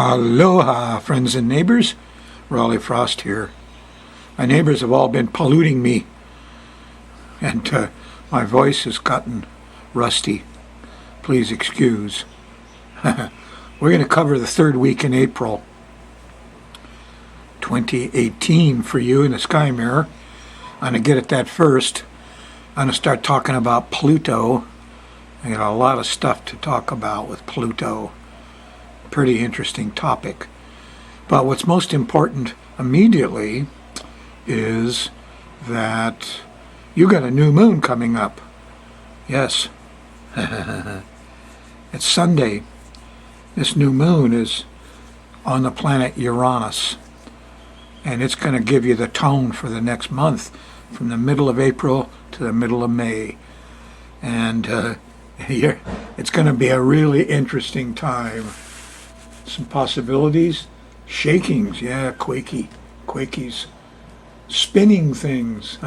Aloha, friends and neighbors. Raleigh Frost here. My neighbors have all been polluting me, and my voice has gotten rusty. Please excuse. We're going to cover the third week in April 2018 for you in the Sky Mirror. I'm going to get at that first. I'm going to start talking about Pluto. I got a lot of stuff to talk about with Pluto. Pretty interesting topic. But what's most important immediately is that you got a new moon coming up. Yes. It's Sunday. This new moon is on the planet Uranus. And it's going to give you the tone for the next month, from the middle of April to the middle of May. And it's going to be a really interesting time. Some possibilities. Shakings, yeah, quakies. Spinning things.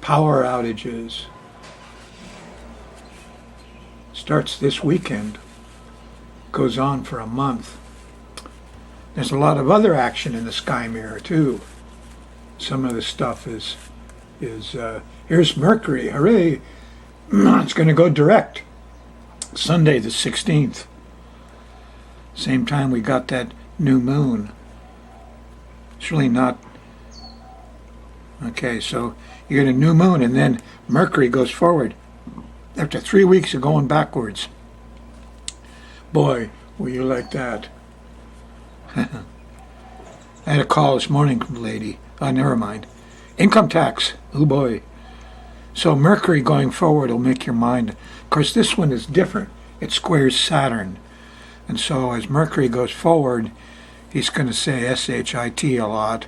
Power outages. Starts this weekend. Goes on for a month. There's a lot of other action in the Sky Mirror too. Some of the stuff is here's Mercury, hooray! It's going to go direct. Sunday the 16th. Same time we got that new moon. It's really not... Okay, so you get a new moon and then Mercury goes forward. After 3 weeks of going backwards. Boy, were you like that. I had a call this morning from a lady. Oh, never mind. Income tax. Oh boy. So Mercury going forward will make your mind... Of course, this one is different. It squares Saturn. And so as Mercury goes forward, he's going to say S-H-I-T a lot.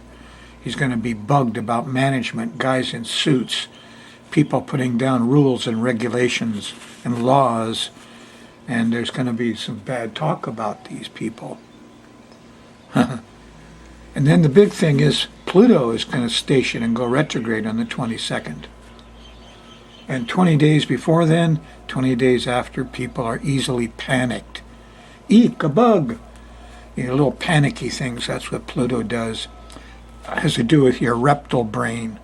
He's going to be bugged about management, guys in suits, people putting down rules and regulations and laws. And there's going to be some bad talk about these people. And then the big thing is Pluto is going to station and go retrograde on the 22nd. And 20 days before then, 20 days after, people are easily panicked. Eek, a bug! You know, little panicky things, that's what Pluto does. It has to do with your reptile brain.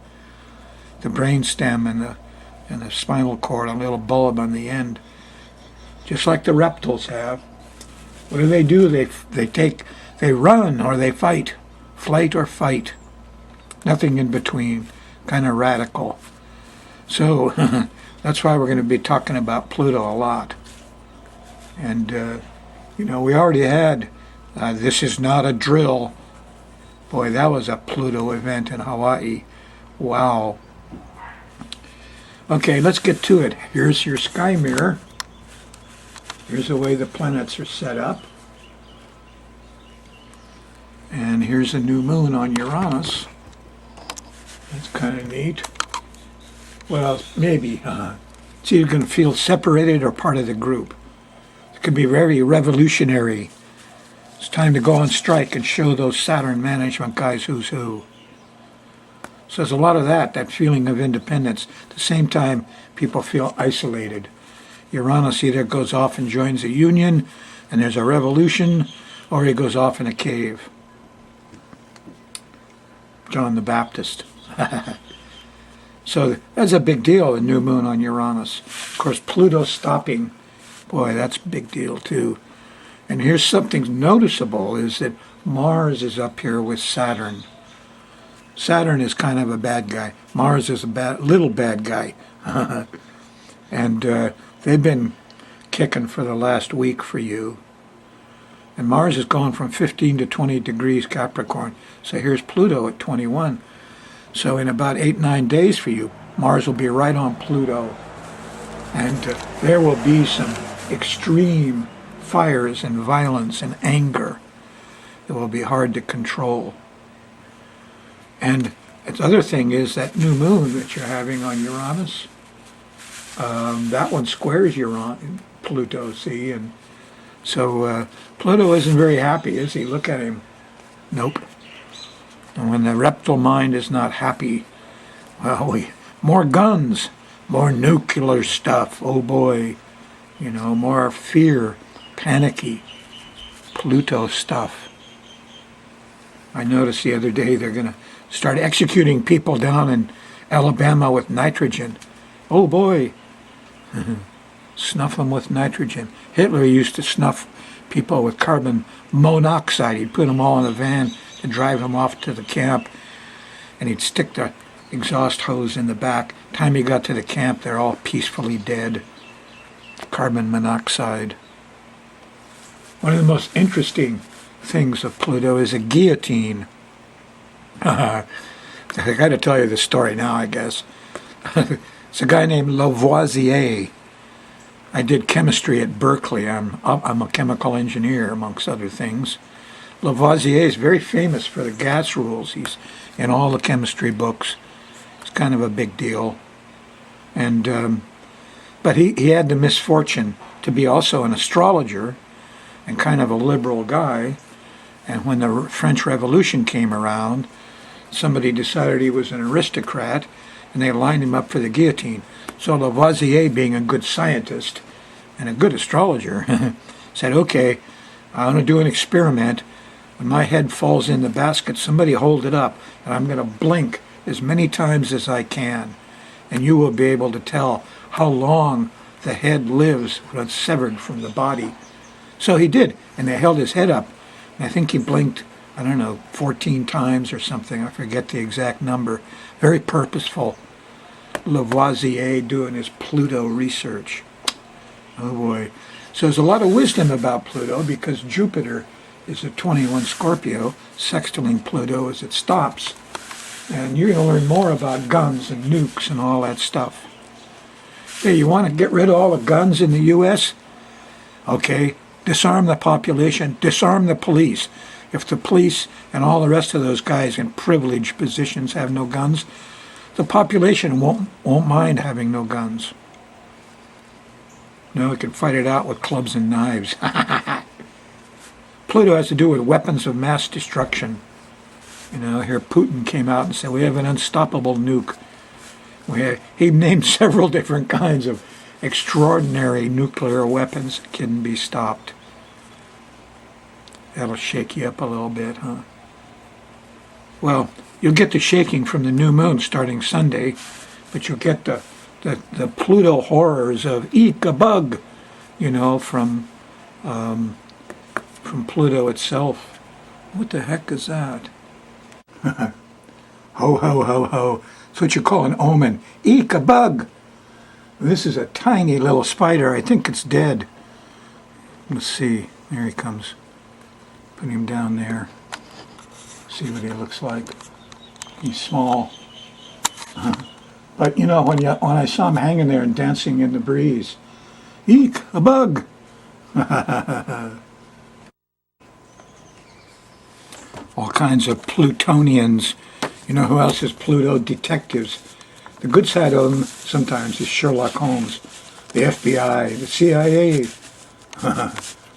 The brain stem and the spinal cord, a little bulb on the end. Just like the reptiles have. What do? They run or they fight. Flight or fight. Nothing in between. Kind of radical. So, that's why we're going to be talking about Pluto a lot. And, we already had, this is not a drill. Boy, that was a Pluto event in Hawaii. Wow. Okay, let's get to it. Here's your Sky Mirror. Here's the way the planets are set up. And here's a new moon on Uranus. That's kind of neat. Well, maybe. It's either going to feel separated or part of the group. It could be very revolutionary. It's time to go on strike and show those Saturn management guys who's who. So there's a lot of that feeling of independence. At the same time, people feel isolated. Uranus either goes off and joins a union, and there's a revolution, or he goes off in a cave. John the Baptist. So that's a big deal, the new moon on Uranus. Of course, Pluto stopping. Boy, that's a big deal too. And here's something noticeable is that Mars is up here with Saturn. Saturn is kind of a bad guy. Mars is a little bad guy. And they've been kicking for the last week for you. And Mars is going from 15 to 20 degrees Capricorn. So here's Pluto at 21. So in about 8-9 days for you, Mars will be right on Pluto. And there will be some extreme fires and violence and anger that will be hard to control. And the other thing is that new moon that you're having on Uranus, that one squares Pluto, see? And so Pluto isn't very happy, is he? Look at him. Nope. And when the reptile mind is not happy, well, more guns, more nuclear stuff, oh boy. More fear, panicky. Liuto stuff. I noticed the other day they're going to start executing people down in Alabama with nitrogen. Oh boy. Snuff them with nitrogen. Hitler used to snuff people with carbon monoxide. He'd put them all in a van to drive them off to the camp, and he'd stick the exhaust hose in the back. Time he got to the camp, they're all peacefully dead. Carbon monoxide. One of the most interesting things of Pluto is a guillotine. I got to tell you the story now, I guess. It's a guy named Lavoisier. I did chemistry at Berkeley. I'm a chemical engineer, amongst other things. Lavoisier is very famous for the gas rules. He's in all the chemistry books. It's kind of a big deal. And but he had the misfortune to be also an astrologer and kind of a liberal guy. And when the French Revolution came around, somebody decided he was an aristocrat, and they lined him up for the guillotine. So Lavoisier, being a good scientist and a good astrologer, said, okay, I want to do an experiment. When my head falls in the basket, somebody hold it up, and I'm going to blink as many times as I can, and you will be able to tell how long the head lives when it's severed from the body. So he did, and they held his head up, and I think he blinked, 14 times or something. I forget the exact number. Very purposeful. Lavoisier doing his Pluto research. Oh boy. So there's a lot of wisdom about Pluto because Jupiter is a 21 Scorpio, sextiling Pluto as it stops. And you're going to learn more about guns and nukes and all that stuff. Hey, you want to get rid of all the guns in the U.S.? Okay, disarm the population, disarm the police. If the police and all the rest of those guys in privileged positions have no guns, the population won't mind having no guns. No, we can fight it out with clubs and knives. Pluto has to do with weapons of mass destruction. Here Putin came out and said, we have an unstoppable nuke. He named several different kinds of extraordinary nuclear weapons that can be stopped. That'll shake you up a little bit, huh? Well, you'll get the shaking from the new moon starting Sunday, but you'll get the Pluto horrors of eek a bug, from Pluto itself. What the heck is that? Ho, ho, ho, ho. It's what you call an omen. Eek a bug. This is a tiny little spider. I think it's dead. Let's see. There he comes. Put him down there. See what he looks like. He's small. But when I saw him hanging there and dancing in the breeze, eek, a bug. All kinds of Plutonians. You know who else is Pluto? Detectives. The good side of them sometimes is Sherlock Holmes, the FBI, the CIA.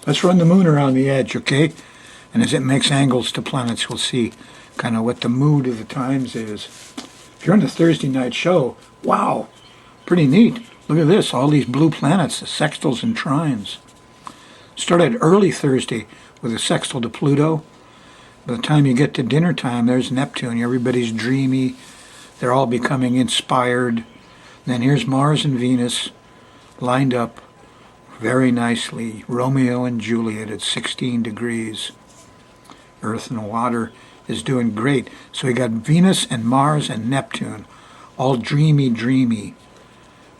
Let's run the moon around the edge, okay? And as it makes angles to planets, we'll see kind of what the mood of the times is. If you're on the Thursday night show, wow, pretty neat. Look at this, all these blue planets, the sextiles and trines. Started early Thursday with a sextile to Pluto. By the time you get to dinner time, there's Neptune. Everybody's dreamy. They're all becoming inspired. And then here's Mars and Venus lined up very nicely. Romeo and Juliet at 16 degrees. Earth and water is doing great. So we got Venus and Mars and Neptune, all dreamy.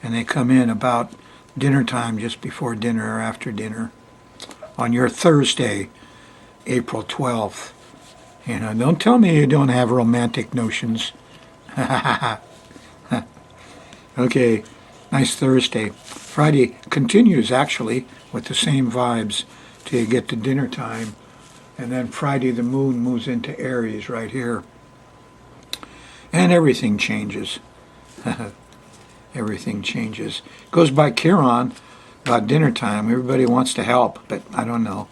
And they come in about dinner time, just before dinner or after dinner, on your Thursday, April 12th. Don't tell me you don't have romantic notions. Okay, nice Thursday. Friday continues, actually, with the same vibes till you get to dinner time. And then Friday the moon moves into Aries right here. And everything changes. Everything changes. Goes by Chiron about dinner time. Everybody wants to help, but I don't know.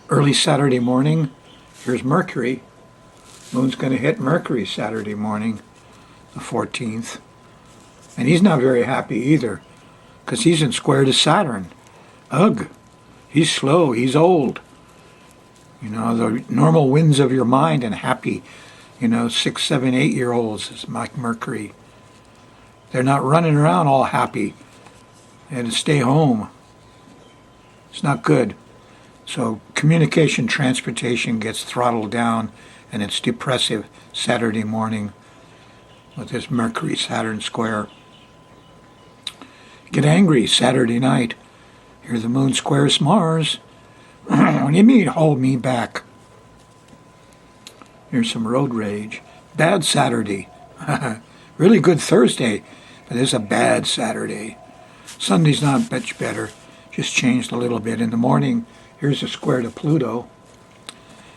Early Saturday morning, here's Mercury. Moon's going to hit Mercury Saturday morning, the 14th. And he's not very happy either, because he's in square to Saturn. Ugh. He's slow. He's old. You know, the normal winds of your mind and happy, 6, 7, 8-year-olds is like Mercury. They're not running around all happy. They had to stay home. It's not good. So communication, transportation gets throttled down, and it's depressive Saturday morning with this Mercury-Saturn square. Get angry Saturday night. Here the moon squares Mars. What do you mean, hold me back? Here's some road rage. Bad Saturday. Really good Thursday, but it's a bad Saturday. Sunday's not much better. Just changed a little bit. In the morning, here's a square to Pluto.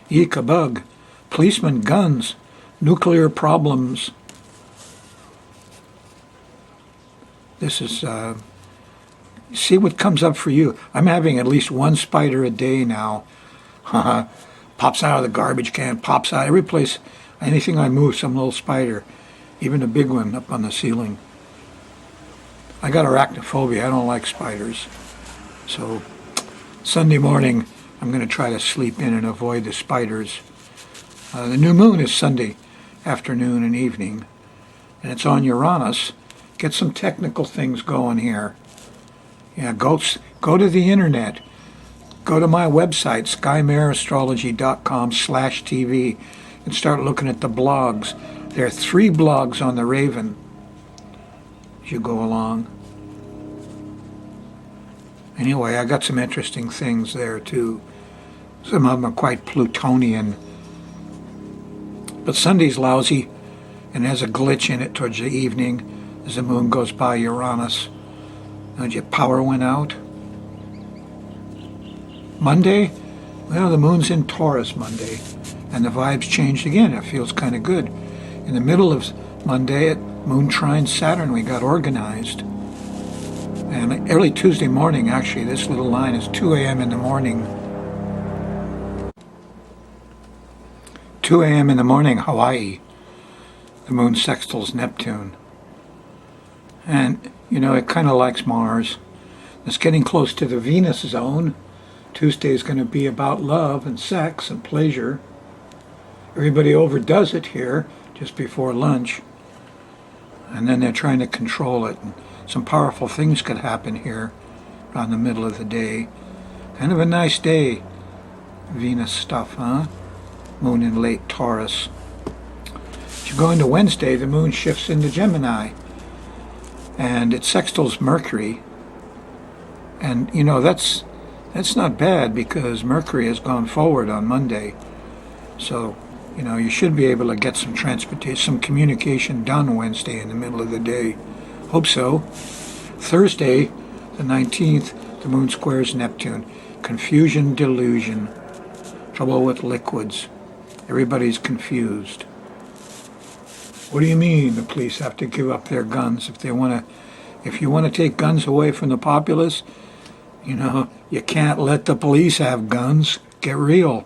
Eek a bug. Policemen, guns, nuclear problems. This is, see what comes up for you. I'm having at least one spider a day now. Pops out of the garbage can, pops out every place. Anything I move, some little spider. Even a big one up on the ceiling. I got arachnophobia. I don't like spiders. So Sunday morning, I'm going to try to sleep in and avoid the spiders. The new moon is Sunday afternoon and evening, and it's on Uranus. Get some technical things going here. Yeah, go to the internet. Go to my website, skymarastrology.com/TV, and start looking at the blogs. There are 3 blogs on the Raven as you go along. Anyway, I got some interesting things there too. Some of them are quite Plutonian. But Sunday's lousy and has a glitch in it towards the evening as the moon goes by Uranus. And your power went out. Monday, well, the moon's in Taurus Monday, and the vibes changed again. It feels kind of good. In the middle of Monday, at moon trine Saturn, we got organized. And early Tuesday morning, actually, this little line is 2 a.m. in the morning. 2 a.m. in the morning, Hawaii. The moon sextiles Neptune. And, it kind of likes Mars. It's getting close to the Venus zone. Tuesday is going to be about love and sex and pleasure. Everybody overdoes it here just before lunch. And then they're trying to control it. And some powerful things could happen here around the middle of the day. Kind of a nice day. Venus stuff, huh? Moon in late Taurus. As you go into Wednesday, the moon shifts into Gemini. And it sextiles Mercury. And, that's not bad because Mercury has gone forward on Monday. So, you should be able to get some transportation, some communication done Wednesday in the middle of the day. Hope so. Thursday, the 19th, the moon squares Neptune. Confusion, delusion. Trouble with liquids. Everybody's confused. What do you mean the police have to give up their guns if you want to take guns away from the populace? You can't let the police have guns. Get real.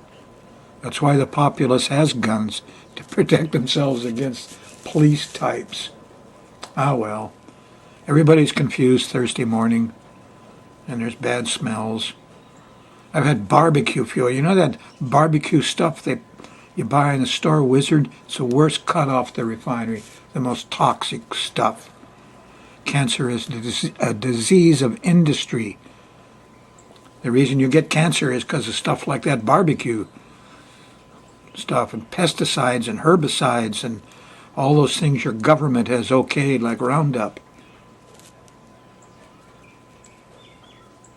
That's why the populace has guns, to protect themselves against police types. Ah, well. Everybody's confused Thursday morning, and there's bad smells. I've had barbecue fuel. You know that barbecue stuff you buy in the store, Wizard? It's the worst cut off the refinery, the most toxic stuff. Cancer is a disease of industry. The reason you get cancer is because of stuff like that barbecue stuff and pesticides and herbicides and all those things your government has okayed, like Roundup.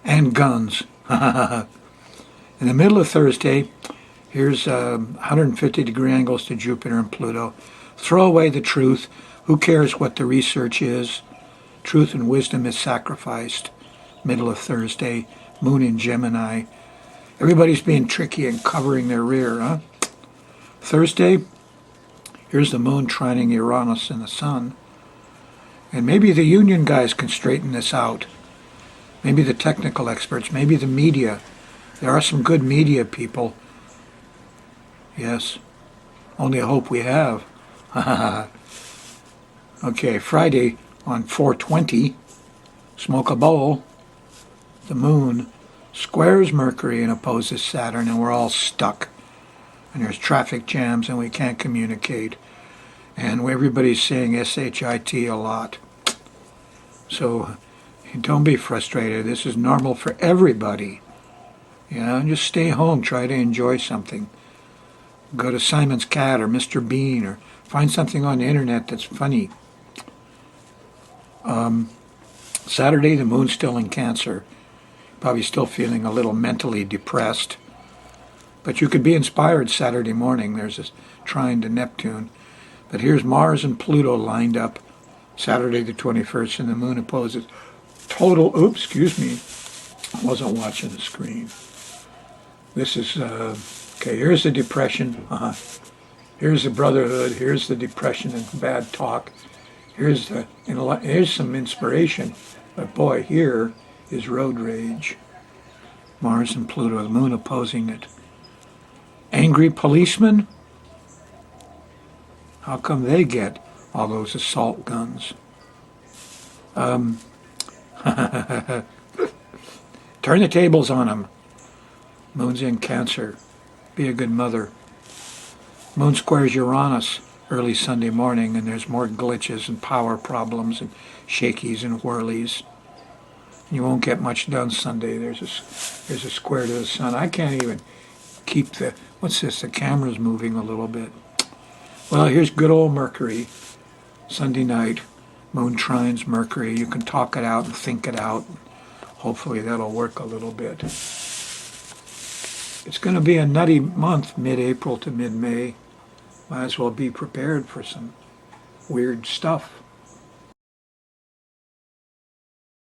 And guns. In the middle of Thursday, here's 150-degree angles to Jupiter and Pluto. Throw away the truth. Who cares what the research is? Truth and wisdom is sacrificed. Middle of Thursday, moon in Gemini. Everybody's being tricky and covering their rear, huh? Thursday, here's the moon trining Uranus and the sun. And maybe the union guys can straighten this out. Maybe the technical experts, maybe the media. There are some good media people. Yes, only I hope we have. Okay, Friday on 4/20, smoke a bowl. The moon squares Mercury and opposes Saturn, and we're all stuck. And there's traffic jams, and we can't communicate. And everybody's saying SHIT a lot. So don't be frustrated. This is normal for everybody. And just stay home. Try to enjoy something. Go to Simon's Cat or Mr. Bean or find something on the internet that's funny. Saturday, the moon's still in Cancer. Probably still feeling a little mentally depressed. But you could be inspired Saturday morning. There's this trine to Neptune. But here's Mars and Pluto lined up Saturday the 21st, and the moon opposes total, excuse me, I wasn't watching the screen. This is, okay, here's the depression. Here's the brotherhood. Here's the depression and bad talk. Here's some inspiration. But boy, here is road rage. Mars and Pluto, the moon opposing it. Angry policemen? How come they get all those assault guns? Turn the tables on them. Moon's in Cancer. Be a good mother. Moon squares Uranus early Sunday morning, and there's more glitches and power problems and shakies and whirlies. You won't get much done Sunday. There's a square to the sun. I can't even keep the, what's this? The camera's moving a little bit. Well, here's good old Mercury. Sunday night, moon trines Mercury. You can talk it out and think it out. Hopefully that'll work a little bit. It's going to be a nutty month, mid-April to mid-May. Might as well be prepared for some weird stuff.